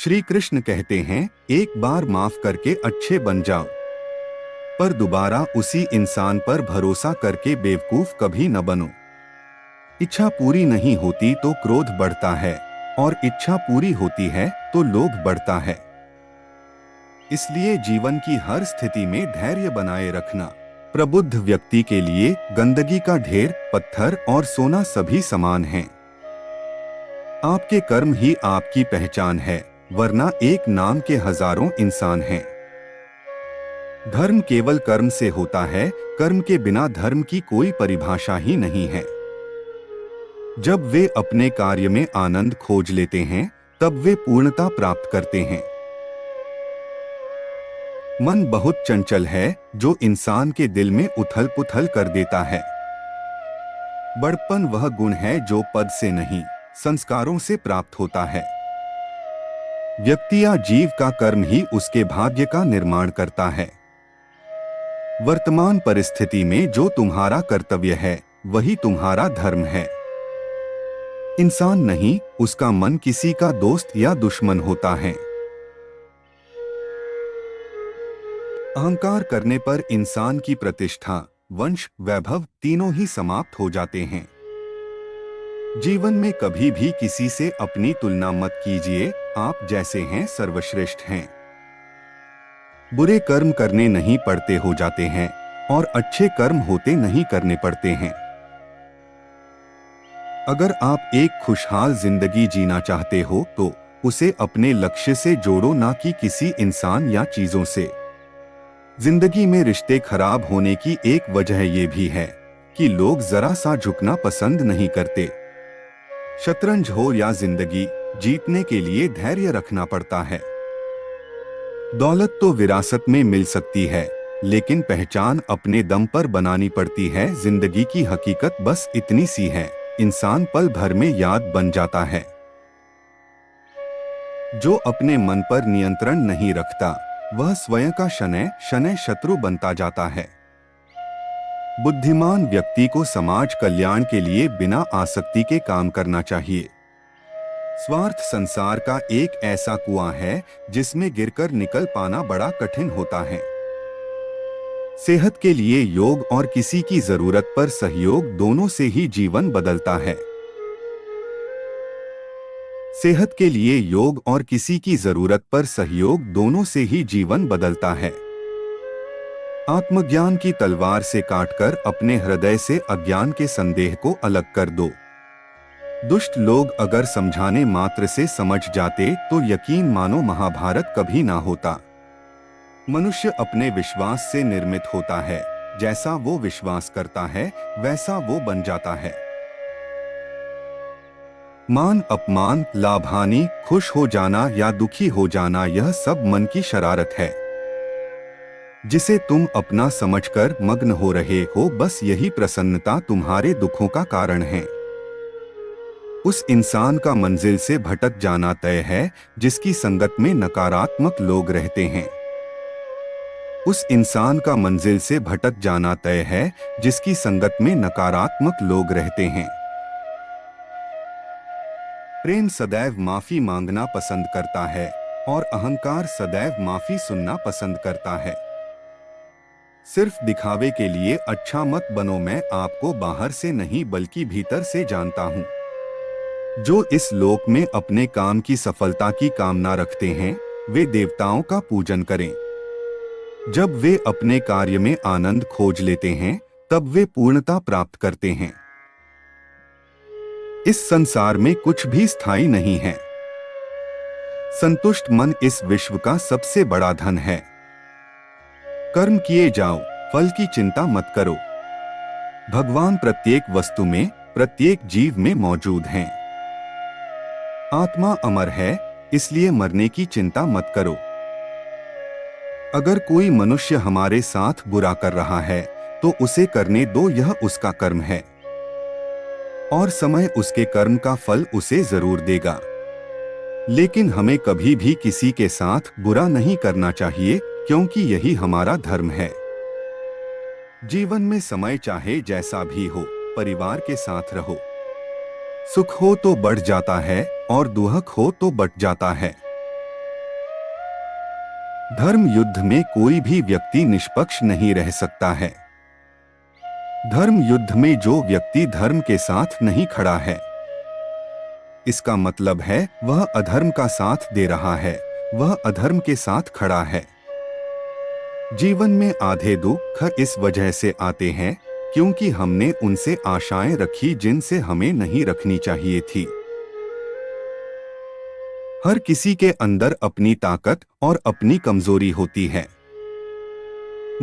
श्री कृष्ण कहते हैं, एक बार माफ करके अच्छे बन जाओ, पर दोबारा उसी इंसान पर भरोसा करके बेवकूफ कभी न बनो। इच्छा पूरी नहीं होती तो क्रोध बढ़ता है, और इच्छा पूरी होती है तो लोभ बढ़ता है। इसलिए जीवन की हर स्थिति में धैर्य बनाए रखना। प्रबुद्ध व्यक्ति के लिए गंदगी का ढेर, पत्थर और सोना सभी समान हैं। आपके कर्म ही आपकी पहचान है, वरना एक नाम के हजारों इंसान हैं। धर्म केवल कर्म से होता है, कर्म के बिना धर्म की कोई परिभाषा ही नहीं है। जब वे अपने कार्य में आनंद खोज लेते हैं, तब वे पूर्णता प्राप्त करते हैं। मन बहुत चंचल है, जो इंसान के दिल में उथल पुथल कर देता है। बड़पन वह गुण है जो पद से नहीं, संस्कारों से प्राप्त होता है। व्यक्ति या जीव का कर्म ही उसके भाग्य का निर्माण करता है। वर्तमान परिस्थिति में जो तुम्हारा कर्तव्य है, वही तुम्हारा धर्म है। इंसान नहीं, उसका मन किसी का दोस्त या दुश्मन होता है। अहंकार करने पर इंसान की प्रतिष्ठा, वंश, वैभव तीनों ही समाप्त हो जाते हैं। जीवन में कभी भी किसी से अपनी तुलना मत कीजिए, आप जैसे हैं सर्वश्रेष्ठ हैं। बुरे कर्म करने नहीं पड़ते हो जाते हैं, और अच्छे कर्म होते नहीं करने पड़ते हैं। अगर आप एक खुशहाल जिंदगी जीना चाहते हो तो उसे अपने लक्ष्य से जोड़ो, ना कि किसी इंसान या चीजों से। जिंदगी में रिश्ते खराब होने की एक वजह यह भी है कि लोग जरा सा झुकना पसंद नहीं करते। शतरंज हो या जिंदगी, जीतने के लिए धैर्य रखना पड़ता है। दौलत तो विरासत में मिल सकती है, लेकिन पहचान अपने दम पर बनानी पड़ती है। जिंदगी की हकीकत बस इतनी सी है, इंसान पल भर में याद बन जाता है। जो अपने मन पर नियंत्रण नहीं रखता, वह स्वयं का शनैः शनैः शत्रु बनता जाता है। बुद्धिमान व्यक्ति को समाज कल्याण के लिए बिना आसक्ति के काम करना चाहिए। स्वार्थ संसार का एक ऐसा कुआं है जिसमें गिरकर निकल पाना बड़ा कठिन होता है। सेहत के लिए योग और किसी की जरूरत पर सहयोग, दोनों से ही जीवन बदलता है। सेहत के लिए योग और किसी की जरूरत पर सहयोग, दोनों से ही जीवन बदलता है। आत्मज्ञान की तलवार से काटकर अपने हृदय से अज्ञान के संदेह को अलग कर दो। दुष्ट लोग अगर समझाने मात्र से समझ जाते तो यकीन मानो महाभारत कभी ना होता। मनुष्य अपने विश्वास से निर्मित होता है, जैसा वो विश्वास करता है वैसा वो बन जाता है। मान अपमान, लाभ हानि, खुश हो जाना या दुखी हो जाना, यह सब मन की शरारत है। जिसे तुम अपना समझकर मग्न हो रहे हो, बस यही प्रसन्नता तुम्हारे दुखों का कारण है। उस इंसान का मंजिल से भटक जाना तय है जिसकी संगत में नकारात्मक लोग रहते हैं। उस इंसान का मंजिल से भटक जाना तय है जिसकी संगत में नकारात्मक लोग रहते हैं। प्रेम सदैव माफी मांगना पसंद करता है, और अहंकार सदैव माफी सुनना पसंद करता है। सिर्फ दिखावे के लिए अच्छा मत बनो। मैं आपको बाहर से नहीं बल्कि भीतर से जानता हूँ। जो इस लोक में अपने काम की सफलता की कामना रखते हैं, वे देवताओं का पूजन करें। जब वे अपने कार्य में आनंद खोज लेते हैं, तब वे पूर्णता प्राप्त करते हैं। इस संसार में कुछ भी स्थायी नहीं है। संतुष्ट मन इस विश्व का सबसे बड़ा धन है। कर्म किए जाओ, फल की चिंता मत करो। भगवान प्रत्येक वस्तु में, प्रत्येक जीव में मौजूद हैं। आत्मा अमर है, इसलिए मरने की चिंता मत करो। अगर कोई मनुष्य हमारे साथ बुरा कर रहा है तो उसे करने दो, यह उसका कर्म है और समय उसके कर्म का फल उसे जरूर देगा। लेकिन हमें कभी भी किसी के साथ बुरा नहीं करना चाहिए, क्योंकि यही हमारा धर्म है। जीवन में समय चाहे जैसा भी हो, परिवार के साथ रहो। सुख हो तो बढ़ जाता है और दुख हो तो बट जाता है। धर्म युद्ध में कोई भी व्यक्ति निष्पक्ष नहीं रह सकता है। धर्म युद्ध में जो व्यक्ति धर्म के साथ नहीं खड़ा है, इसका मतलब है वह अधर्म का साथ दे रहा है, वह अधर्म के साथ खड़ा है। जीवन में आधे दुख इस वजह से आते हैं क्योंकि हमने उनसे आशाएं रखी जिनसे हमें नहीं रखनी चाहिए थी। हर किसी के अंदर अपनी ताकत और अपनी कमजोरी होती है।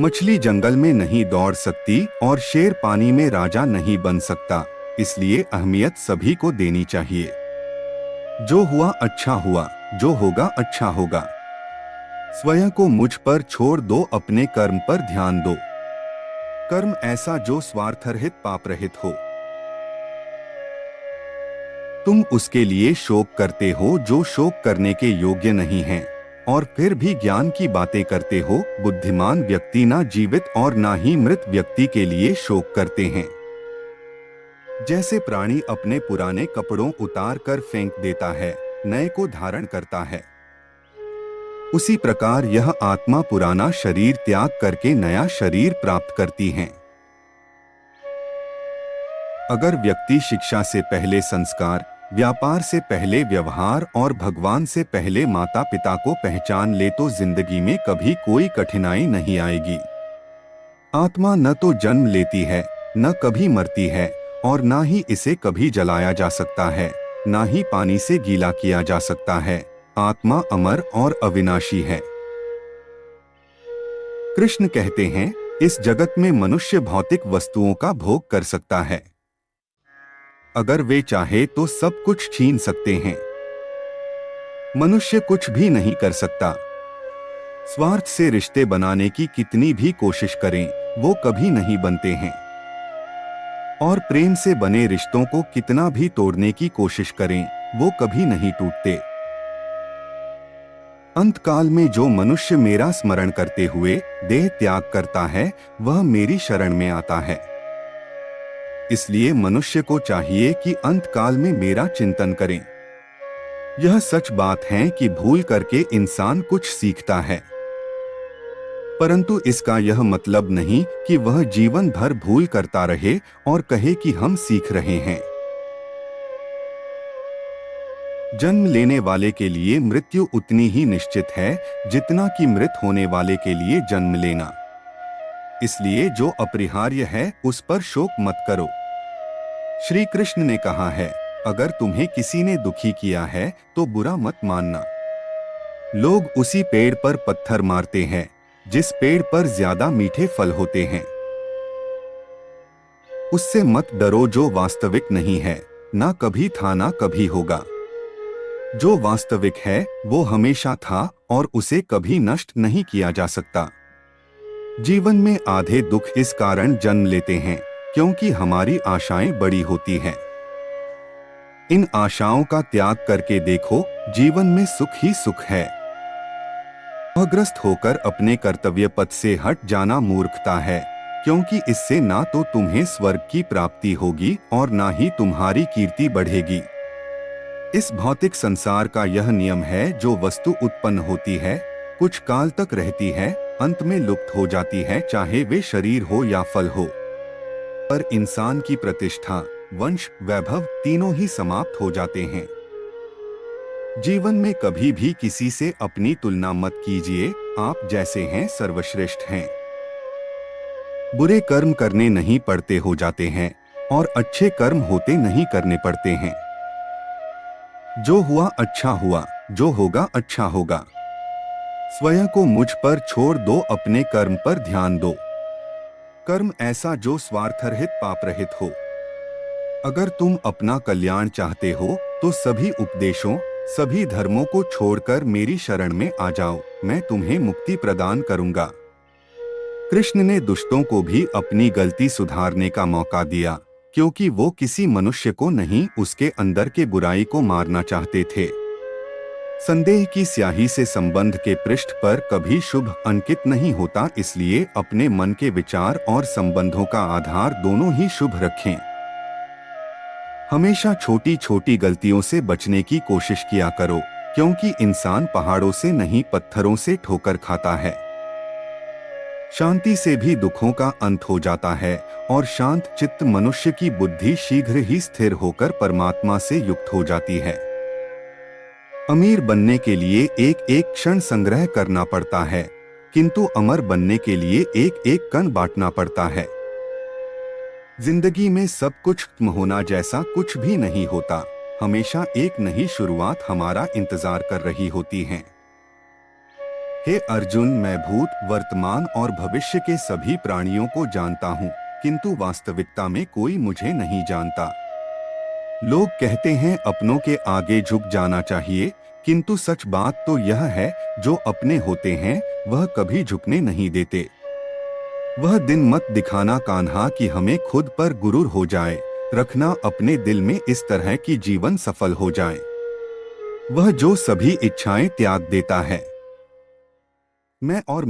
मछली जंगल में नहीं दौड़ सकती और शेर पानी में राजा नहीं बन सकता, इसलिए अहमियत सभी को देनी चाहिए। जो हुआ अच्छा हुआ, जो होगा अच्छा होगा। स्वयं को मुझ पर छोड़ दो, अपने कर्म पर ध्यान दो। कर्म ऐसा जो स्वार्थरहित पाप रहित हो। तुम उसके लिए शोक करते हो जो शोक करने के योग्य नहीं है, और फिर भी ज्ञान की बातें करते हो। बुद्धिमान व्यक्ति ना जीवित और ना ही मृत व्यक्ति के लिए शोक करते हैं। जैसे प्राणी अपने पुराने कपड़ों उतार कर फेंक देता है, नए को धारण करता है, उसी प्रकार यह आत्मा पुराना शरीर त्याग करके नया शरीर प्राप्त करती है। अगर व्यक्ति शिक्षा से पहले संस्कार, व्यापार से पहले व्यवहार और भगवान से पहले माता पिता को पहचान ले तो जिंदगी में कभी कोई कठिनाई नहीं आएगी। आत्मा न तो जन्म लेती है, न कभी मरती है, और न ही इसे कभी जलाया जा सकता है, न ही पानी से गीला किया जा सकता है। आत्मा अमर और अविनाशी है। कृष्ण कहते हैं, इस जगत में मनुष्य भौतिक वस्तुओं का भोग कर सकता है। अगर वे चाहे तो सब कुछ छीन सकते हैं। मनुष्य कुछ भी नहीं कर सकता। स्वार्थ से रिश्ते बनाने की कितनी भी कोशिश करें, वो कभी नहीं बनते हैं। और प्रेम से बने रिश्तों को कितना भी तोड़ने की कोशिश करें, वो कभी नहीं टूटते। अंतकाल में जो मनुष्य मेरा स्मरण करते हुए देह त्याग करता है, वह मेरी शरण में आता है। इसलिए मनुष्य को चाहिए कि अंतकाल में मेरा चिंतन करें। यह सच बात है कि भूल करके इंसान कुछ सीखता है, परंतु इसका यह मतलब नहीं कि वह जीवन भर भूल करता रहे और कहे कि हम सीख रहे हैं। जन्म लेने वाले के लिए मृत्यु उतनी ही निश्चित है जितना कि मृत होने वाले के लिए जन्म लेना। इसलिए जो अपरिहार्य है उस पर शोक मत करो। श्री कृष्ण ने कहा है, अगर तुम्हें किसी ने दुखी किया है तो बुरा मत मानना। लोग उसी पेड़ पर पत्थर मारते हैं जिस पेड़ पर ज्यादा मीठे फल होते हैं। उससे मत डरो जो वास्तविक नहीं है, ना कभी था ना कभी होगा। जो वास्तविक है वो हमेशा था और उसे कभी नष्ट नहीं किया जा सकता। जीवन में आधे दुख इस कारण जन्म लेते हैं क्योंकि हमारी आशाएं बड़ी होती हैं। इन आशाओं का त्याग करके देखो, जीवन में सुख ही सुख है। अग्रस्त होकर अपने कर्तव्य पथ से हट जाना मूर्खता है, क्योंकि इससे ना तो तुम्हें स्वर्ग की प्राप्ति होगी और ना ही तुम्हारी कीर्ति बढ़ेगी। इस भौतिक संसार का यह नियम है, जो वस्तु उत्पन्न होती है, कुछ काल तक रहती है, अंत में लुप्त हो जाती है, चाहे वे शरीर हो या फल हो। पर इंसान की प्रतिष्ठा, वंश, वैभव तीनों ही समाप्त हो जाते हैं। जीवन में कभी भी किसी से अपनी तुलना मत कीजिए। आप जैसे हैं सर्वश्रेष्ठ हैं। बुरे कर्म करने नहीं पड़ते हो जाते हैं और अच्छे कर्म होते नहीं करने पड़ते हैं। जो हुआ अच्छा हुआ, जो होगा अच्छा होगा। स्वयं को मुझ पर छोड़ दो, अपने कर्म पर ध्यान दो। कर्म ऐसा जो स्वार्थरहित पाप रहित हो। अगर तुम अपना कल्याण चाहते हो तो सभी उपदेशों, सभी धर्मों को छोड़कर मेरी शरण में आ जाओ, मैं तुम्हें मुक्ति प्रदान करूंगा। कृष्ण ने दुष्टों को भी अपनी गलती सुधारने का मौका दिया, क्योंकि वो किसी मनुष्य को नहीं, उसके अंदर के बुराई को मारना चाहते थे। संदेह की स्याही से संबंध के पृष्ठ पर कभी शुभ अंकित नहीं होता, इसलिए अपने मन के विचार और संबंधों का आधार दोनों ही शुभ रखें। हमेशा छोटी छोटी गलतियों से बचने की कोशिश किया करो क्योंकि इंसान पहाड़ों से नहीं पत्थरों से ठोकर खाता है। शांति से भी दुखों का अंत हो जाता है और शांत चित्त मनुष्य की बुद्धि शीघ्र ही स्थिर होकर परमात्मा से युक्त हो जाती है। अमीर बनने के लिए एक एक क्षण संग्रह करना पड़ता है, किंतु अमर बनने के लिए एक एक कण बांटना पड़ता है। जिंदगी में सब कुछ खत्म होना जैसा कुछ भी नहीं होता। हमेशा एक नई शुरुआत हमारा इंतजार कर रही होती है। हे अर्जुन, मैं भूत, वर्तमान और भविष्य के सभी प्राणियों को जानता हूँ, किंतु वास्तविकता में कोई मुझे नहीं जानता। लोग कहते हैं अपनों के आगे झुक जाना चाहिए, किंतु सच बात तो यह है, जो अपने होते हैं वह कभी झुकने नहीं देते। वह दिन मत दिखाना कान्हा कि हमें खुद पर गुरूर हो जाए, रखना अपने दिल में इस तरह की जीवन सफल हो जाए। वह जो सभी इच्छाएं त्याग देता है, मैं और